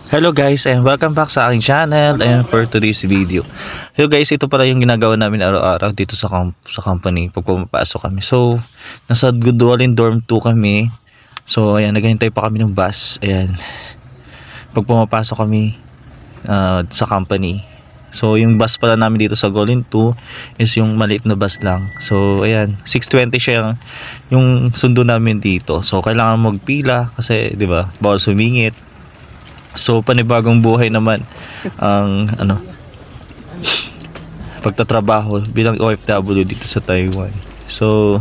Hello guys and welcome back sa aking channel and for today's video. Hello guys, ito pala yung ginagawa namin araw-araw dito sa company pag pumapasok kami. So, nasa Goodwalin Dorm 2 kami. So, ayan, naghihintay pa kami ng bus. Ayan. Pag pumapasok kami sa company. So, yung bus pala namin dito sa Goodwalin 2 is yung maliit na bus lang. So, ayan, 6:20 siya yung sundo namin dito. So, kailangan magpila kasi, 'di ba, bawal sumingit. So panibagong buhay naman ang pagtatrabaho bilang OFW dito sa Taiwan. So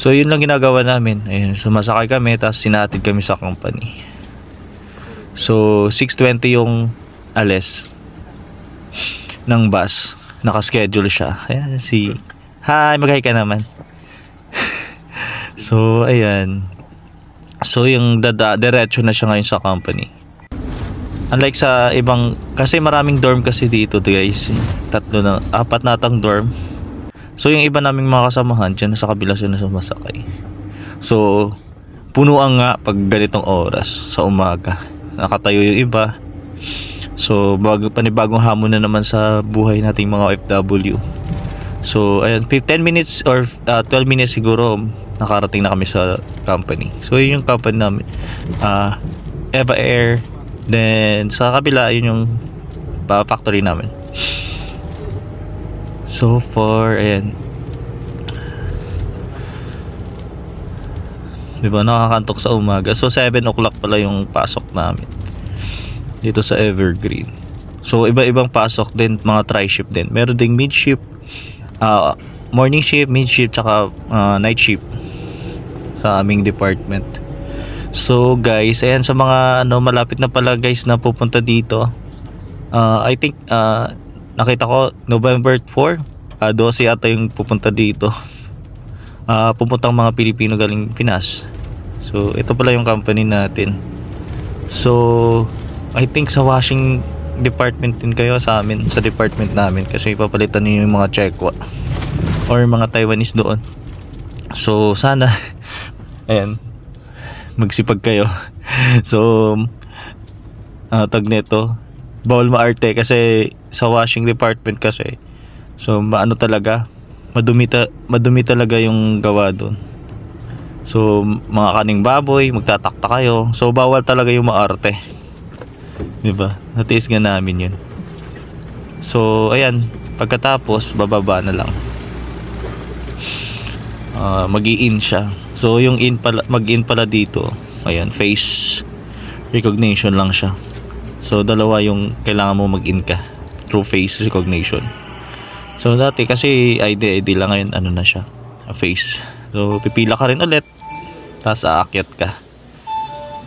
yun lang ginagawa namin. Ayun, sumasakay kami tapos sinahatid kami sa company. So 6:20 yung alis ng bus. Naka-schedule siya. Ayan hi, mag-hi ka naman. So ayan. So yung diretso na siya ngayon sa company. Unlike sa ibang, kasi maraming dorm kasi dito guys, apat na atang dorm. So yung iba naming mga kasamahan dyan sa kabila sila sumasakay. So punuan nga pag ganitong oras sa umaga, nakatayo yung iba. So panibagong hamon na naman sa buhay nating mga OFW. So ayun, 10 minutes or 12 minutes siguro nakarating na kami sa company. So yun yung company namin, Eva Air. Then sa kabila yun yung factory namin. So far ayan, diba nakakantok sa umaga. So 7 o'clock pala yung pasok namin dito sa Evergreen. So iba-ibang pasok din, mga tri-shift din. Meron ding mid-shift, morning shift, mid-shift, tsaka night shift sa aming department. So guys, ayan, sa mga malapit na pala guys na pupunta dito, I think nakita ko November 4, 12 ata yung pupunta dito. Pupuntang mga Pilipino galing Pinas. So ito pala yung company natin. So I think sa washing department din kayo sa amin, sa department namin, kasi papalitan niyo yung mga Chekwa or mga Taiwanese doon. So sana ayan, magsipag kayo. So tag nito, bawal maarte kasi sa washing department kasi. So talaga, madumi talaga yung gawa doon. So mga kaning baboy, magtatakta kayo. So bawal talaga yung maarte, diba? Natiis nga namin yun. So ayan, pagkatapos bababa na lang, mag-i-in siya. So yung mag-in pala dito, ayan, face recognition lang siya. So dalawa yung kailangan mo mag-in ka, through face recognition. So dati kasi ID lang, ngayon na siya, face. So pipila ka rin ulit, tapos aakyat ka.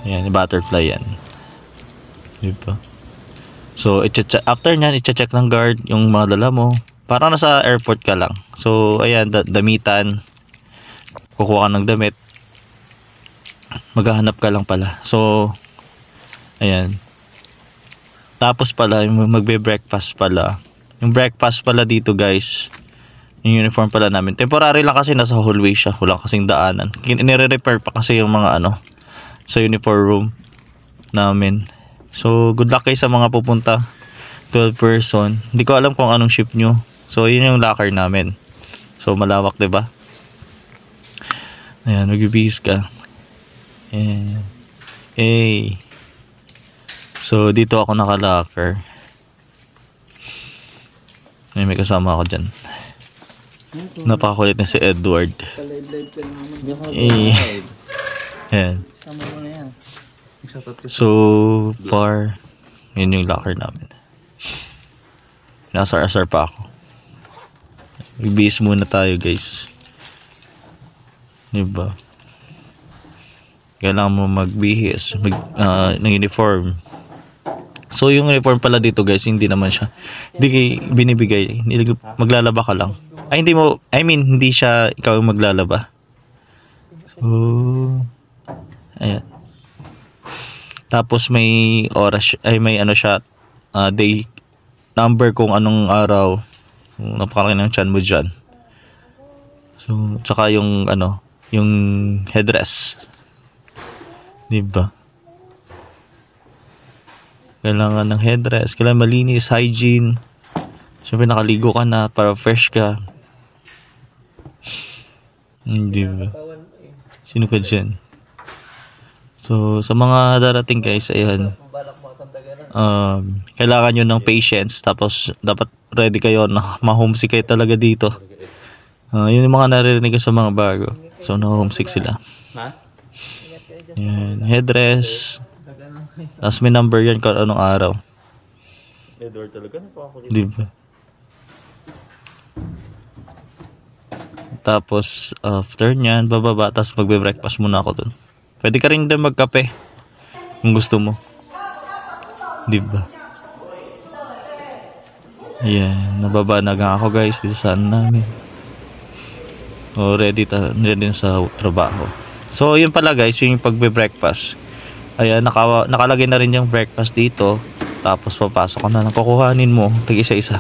Ayan, butterfly yan, diba? So after nyan, i-check ng guard yung mga dala mo. Parang nasa airport ka lang. So ayan, damitan, kukuha ka ng damit, maghahanap ka lang pala. So ayan, tapos pala magbe-breakfast pala. Yung breakfast pala dito guys, yung uniform pala namin, temporary lang kasi nasa hallway siya, wala kasing daanan. Nire-repair pa kasi yung mga sa uniform room namin. So good luck kayo sa mga pupunta, 12 person. Hindi ko alam kung anong shift nyo. So yun yung locker namin. So malawak, diba? Ayan, magbibihis ka. Ayan. Hey. So dito ako naka-locker. May kasama ako dyan. Napakakulit na si Edward. Hey. Ayan. So far, yun yung locker namin. Nasar-asar pa ako. Magbihis muna tayo guys, diba? Kailangan mo magbihis ng uniform. So yung uniform pala dito guys, hindi naman siya binibigay, maglalaba ka lang. Ay hindi siya ikaw yung maglalaba. So ayan, tapos may oras, may siya, day number kung anong araw, napakalaki ng tiyan mo dyan. So tsaka yung yung headdress, diba? Kailangan ng headrest, kailangan malinis, hygiene. Siyempre nakaligo ka na para fresh ka. Hindi ba? Sino ka dyan? So, sa mga darating guys, ayan. Kailangan nyo ng patience. Tapos, dapat ready kayo na ma-homesick kayo talaga dito. Yun yung mga naririnig ko sa mga bago. So, na-homesick sila. Yan, headrest. Tapos may number yan kung anong araw. Edward talaga Diba? Tapos after nyan, bababa. Tapos magbe-breakfast muna ako dun. Pwede ka rin din magkape kung gusto mo. Diba? Yan, nababa na nga ako guys dito sa namin. Ready na sa trabaho. So yun pala guys, yung pagbe-breakfast. Ayan, nakalagay na rin yung breakfast dito. Tapos papasok ka na lang, kukuhanin mo tig-isa-isa.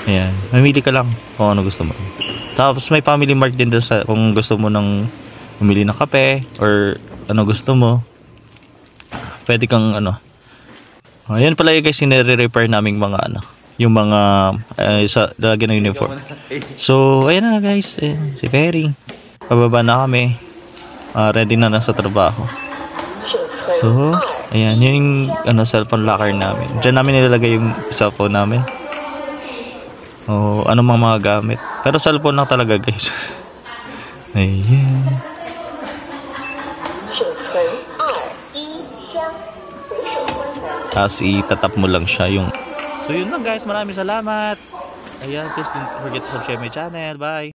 Ayan, mamili ka lang kung ano gusto mo. Tapos may family mart din doon sa kung gusto mo ng bumili ng kape or ano gusto mo. Pwede kang ano. Ayan pala yung guys, sinire-repair naming mga ano, yung mga sa lagyan ng uniform. So ayan na guys, ayan, si Perry. Pababa na kami. Ready na sa trabaho. So, ayan, yung cellphone locker namin. Diyan namin nilalagay yung cellphone namin. Ano mga gamit. Pero cellphone lang talaga guys. Ayan. Tapos itatap mo lang siya yung... So yun lang guys, maraming salamat. Ayan, please don't forget to subscribe my channel. Bye!